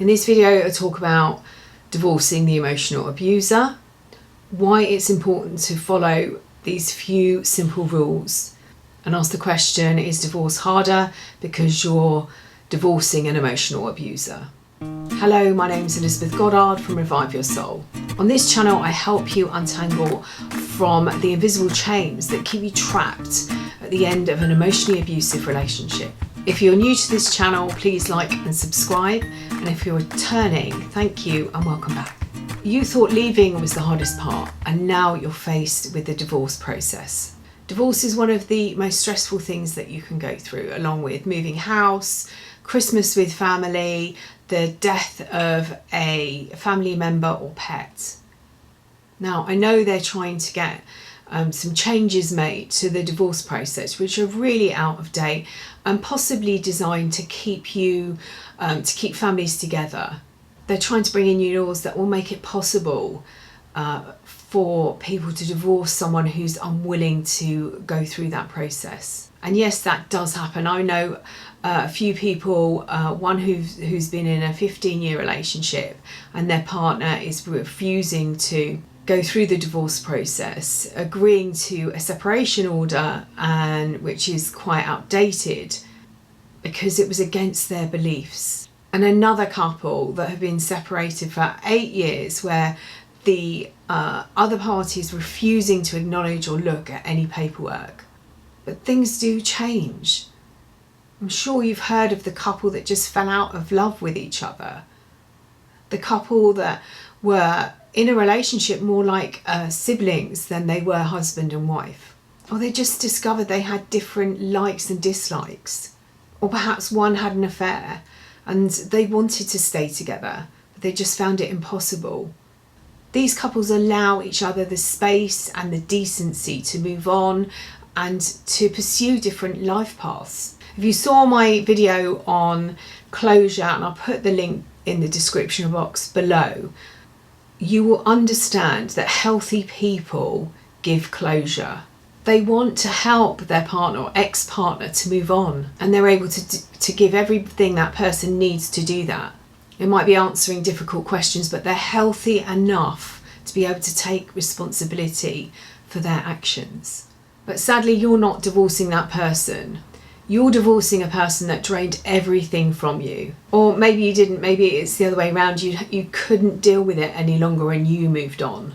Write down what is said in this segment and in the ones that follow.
In this video, I'll talk about divorcing the emotional abuser, why it's important to follow these few simple rules, and ask the question, is divorce harder because you're divorcing an emotional abuser? Hello, my name is Elizabeth Goddard from Revive Your Soul. On this channel, I help you untangle from the invisible chains that keep you trapped at the end of an emotionally abusive relationship. If you're new to this channel, please like and subscribe. And if you're returning, thank you and welcome back. You thought leaving was the hardest part, and now you're faced with the divorce process. Divorce is one of the most stressful things that you can go through, along with moving house, Christmas with family, the death of a family member or pet. Now, I know they're trying to get some changes made to the divorce process, which are really out of date and possibly designed to keep families together. They're trying to bring in new laws that will make it possible for people to divorce someone who's unwilling to go through that process. And yes, that does happen. I know a few people, one who's been in a 15-year relationship and their partner is refusing to go through the divorce process, agreeing to a separation order, and which is quite outdated because it was against their beliefs. And another couple that have been separated for 8 years, where the other party is refusing to acknowledge or look at any paperwork. But things do change. I'm sure you've heard of the couple that just fell out of love with each other. The couple that were in a relationship more like siblings than they were husband and wife. Or they just discovered they had different likes and dislikes. Or perhaps one had an affair and they wanted to stay together, but they just found it impossible. These couples allow each other the space and the decency to move on and to pursue different life paths. If you saw my video on closure, and I'll put the link in the description box below, you will understand that healthy people give closure. They want to help their partner or ex-partner to move on, and they're able to give everything that person needs to do that. It might be answering difficult questions, but they're healthy enough to be able to take responsibility for their actions. But sadly, you're not divorcing that person. You're divorcing a person that drained everything from you. Or maybe you didn't, maybe it's the other way around. You couldn't deal with it any longer and you moved on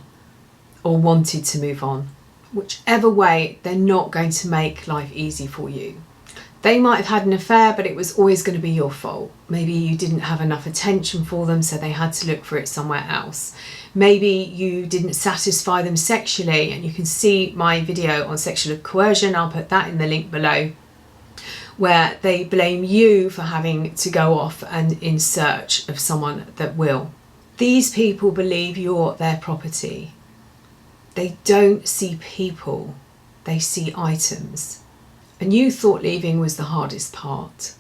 or wanted to move on. Whichever way, they're not going to make life easy for you. They might have had an affair, but it was always going to be your fault. Maybe you didn't have enough attention for them, so they had to look for it somewhere else. Maybe you didn't satisfy them sexually, and you can see my video on sexual coercion. I'll put that in the link below, where they blame you for having to go off and in search of someone that will. These people believe you're their property. They don't see people, they see items. And you thought leaving was the hardest part.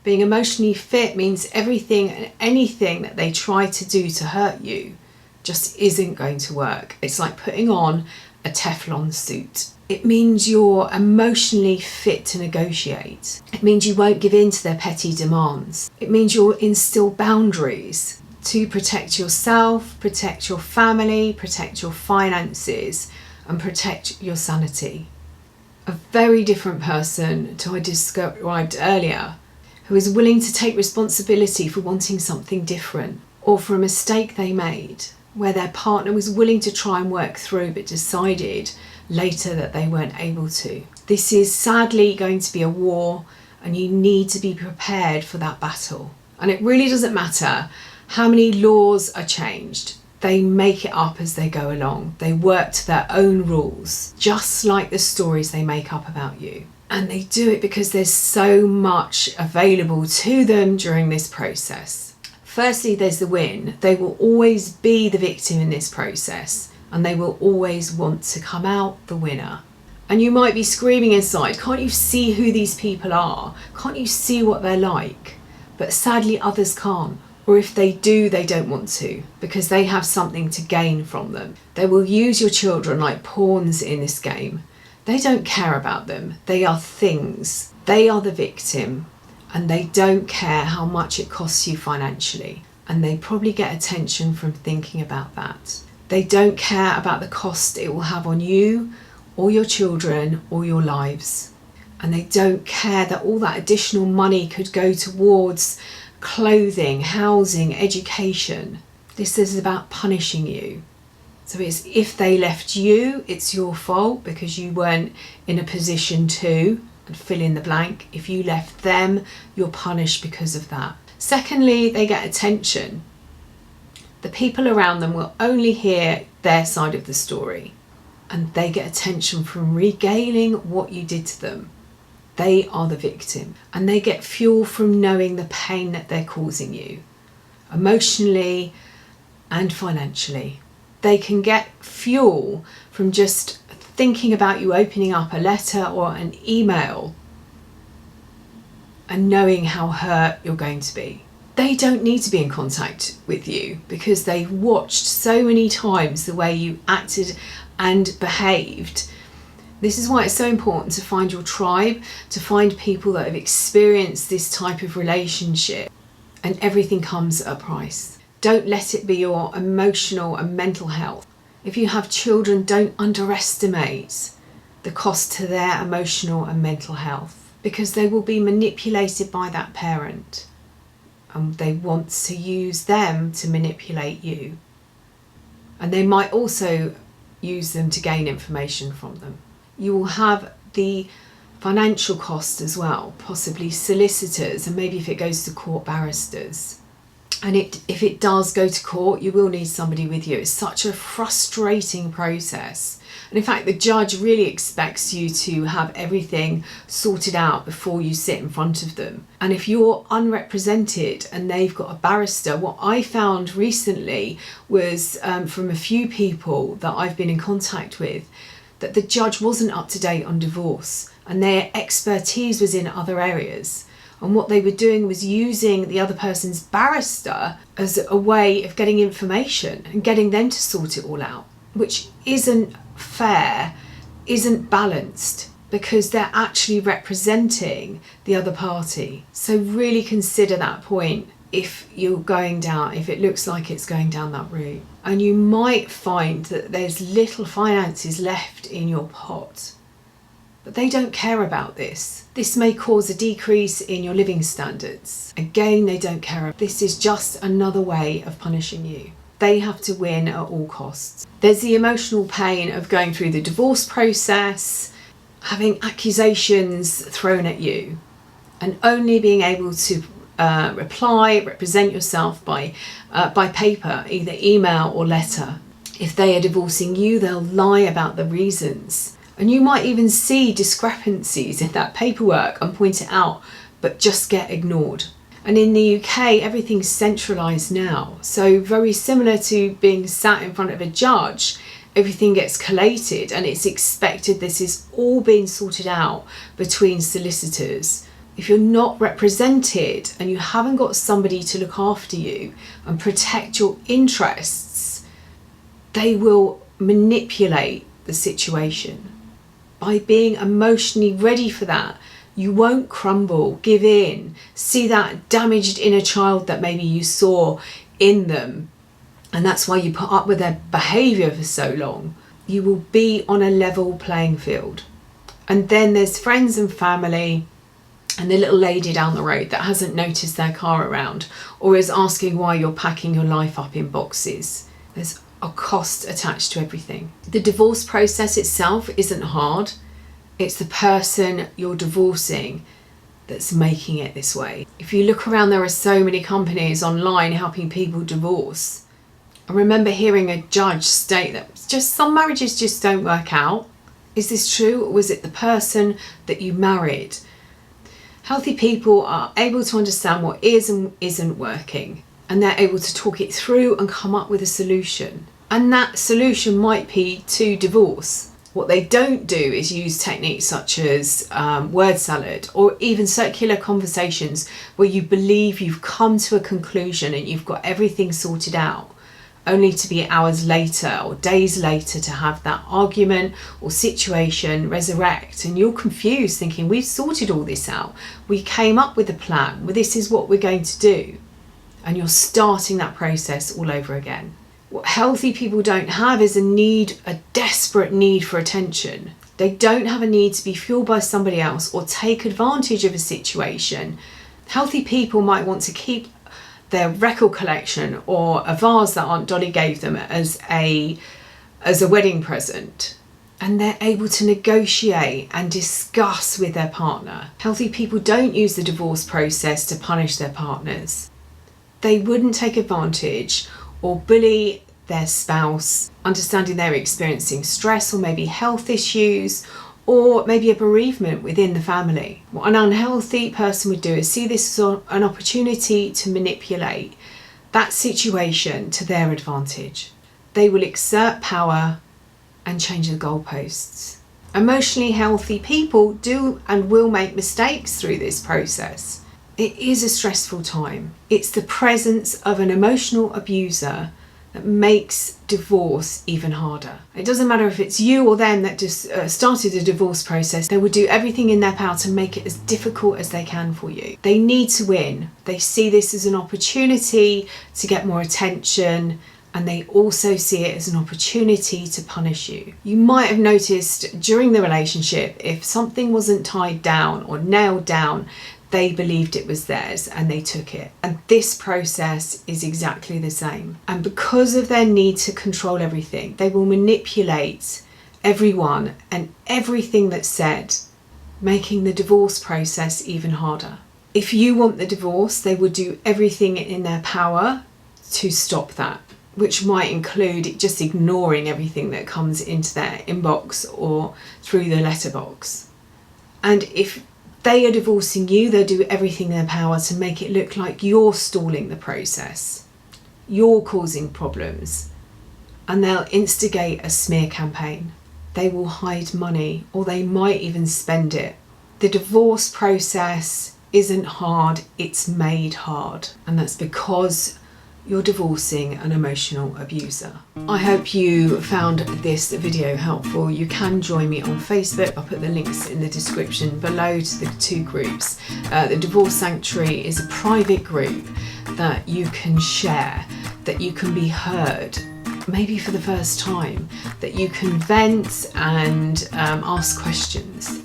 Being emotionally fit means everything and anything that they try to do to hurt you just isn't going to work. It's like putting on a Teflon suit. It means you're emotionally fit to negotiate. It means you won't give in to their petty demands. It means you'll instill boundaries to protect yourself, protect your family, protect your finances, and protect your sanity. A very different person to I described earlier, who is willing to take responsibility for wanting something different, or for a mistake they made, where their partner was willing to try and work through but decided later that they weren't able to. This is sadly going to be a war, and you need to be prepared for that battle. And it really doesn't matter how many laws are changed. They make it up as they go along. They work to their own rules, just like the stories they make up about you. And they do it because there's so much available to them during this process. Firstly, there's the win. They will always be the victim in this process, and they will always want to come out the winner. And you might be screaming inside, can't you see who these people are? Can't you see what they're like? But sadly, others can't. Or if they do, they don't want to, because they have something to gain from them. They will use your children like pawns in this game. They don't care about them. They are things. They are the victim. and they don't care how much it costs you financially. And they probably get attention from thinking about that. They don't care about the cost it will have on you or your children or your lives. And they don't care that all that additional money could go towards clothing, housing, education. This is about punishing you. So it's if they left you, it's your fault because you weren't in a position to, and fill in the blank. If you left them, you're punished because of that. Secondly, they get attention. The people around them will only hear their side of the story, and they get attention from regaling what you did to them. They are the victim, and they get fuel from knowing the pain that they're causing you, emotionally and financially. They can get fuel from just thinking about you opening up a letter or an email and knowing how hurt you're going to be. They don't need to be in contact with you because they've watched so many times the way you acted and behaved. This is why it's so important to find your tribe, to find people that have experienced this type of relationship, and everything comes at a price. Don't let it be your emotional and mental health. If you have children, don't underestimate the cost to their emotional and mental health, because they will be manipulated by that parent, and they want to use them to manipulate you. And they might also use them to gain information from them. You will have the financial cost as well, possibly solicitors, and maybe if it goes to court, barristers. And if it does go to court, you will need somebody with you. It's such a frustrating process. And in fact, the judge really expects you to have everything sorted out before you sit in front of them. And if you're unrepresented and they've got a barrister, what I found recently was from a few people that I've been in contact with, that the judge wasn't up to date on divorce and their expertise was in other areas. And what they were doing was using the other person's barrister as a way of getting information and getting them to sort it all out, which isn't fair, isn't balanced, because they're actually representing the other party. So really consider that point if you're going down, if it looks like it's going down that route. And you might find that there's little finances left in your pot, but they don't care about this. This may cause a decrease in your living standards. Again, they don't care. This is just another way of punishing you. They have to win at all costs. There's the emotional pain of going through the divorce process, having accusations thrown at you, and only being able to represent yourself by paper, either email or letter. If they are divorcing you, they'll lie about the reasons. And you might even see discrepancies in that paperwork and point it out, but just get ignored. And in the UK, everything's centralised now. So very similar to being sat in front of a judge, everything gets collated and it's expected this is all being sorted out between solicitors. If you're not represented and you haven't got somebody to look after you and protect your interests, they will manipulate the situation. By being emotionally ready for that, you won't crumble, give in, see that damaged inner child that maybe you saw in them. And that's why you put up with their behaviour for so long. You will be on a level playing field. And then there's friends and family and the little lady down the road that hasn't noticed their car around or is asking why you're packing your life up in boxes. There's a cost attached to everything. The divorce process itself isn't hard. It's the person you're divorcing that's making it this way. If you look around, there are so many companies online helping people divorce. I remember hearing a judge state that just some marriages just don't work out. Is this true, or was it the person that you married? Healthy people are able to understand what is and isn't working, and they're able to talk it through and come up with a solution. And that solution might be to divorce. What they don't do is use techniques such as word salad or even circular conversations where you believe you've come to a conclusion and you've got everything sorted out, only to be hours later or days later to have that argument or situation resurrect, and you're confused thinking, we've sorted all this out, we came up with a plan, well, this is what we're going to do, and you're starting that process all over again. What healthy people don't have is a desperate need for attention. They don't have a need to be fueled by somebody else or take advantage of a situation. Healthy people might want to keep their record collection or a vase that Aunt Dolly gave them as a wedding present, and they're able to negotiate and discuss with their partner. Healthy people don't use the divorce process to punish their partners. They wouldn't take advantage or bully their spouse, understanding they're experiencing stress or maybe health issues or maybe a bereavement within the family. What an unhealthy person would do is see this as an opportunity to manipulate that situation to their advantage. They will exert power and change the goalposts. Emotionally healthy people do and will make mistakes through this process. It is a stressful time. It's the presence of an emotional abuser that makes divorce even harder. It doesn't matter if it's you or them that just started a divorce process, they will do everything in their power to make it as difficult as they can for you. They need to win. They see this as an opportunity to get more attention, and they also see it as an opportunity to punish you. You might have noticed during the relationship, if something wasn't tied down or nailed down, they believed it was theirs and they took it. And this process is exactly the same. And because of their need to control everything, they will manipulate everyone and everything that's said, making the divorce process even harder. If you want the divorce, they will do everything in their power to stop that, which might include just ignoring everything that comes into their inbox or through the letterbox. And if they are divorcing you, they'll do everything in their power to make it look like you're stalling the process, you're causing problems, and they'll instigate a smear campaign. They will hide money, or they might even spend it. The divorce process isn't hard, it's made hard, and that's because you're divorcing an emotional abuser. I hope you found this video helpful. You can join me on Facebook. I'll put the links in the description below to the two groups. The Divorce Sanctuary is a private group that you can share, that you can be heard, maybe for the first time, that you can vent and ask questions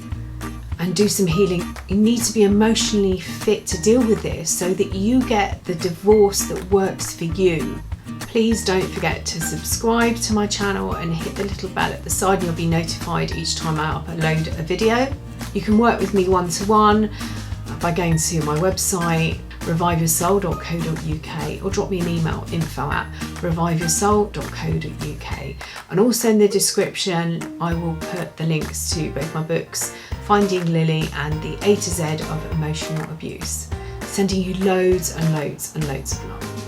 and do some healing. You need to be emotionally fit to deal with this so that you get the divorce that works for you. Please don't forget to subscribe to my channel and hit the little bell at the side, and you'll be notified each time I upload a video. You can work with me one-to-one by going to my website reviveyoursoul.co.uk or drop me an email, info@reviveyoursoul.co.uk. And also in the description I will put the links to both my books, Finding Lily and the A to Z of Emotional Abuse. Sending you loads and loads and loads of love.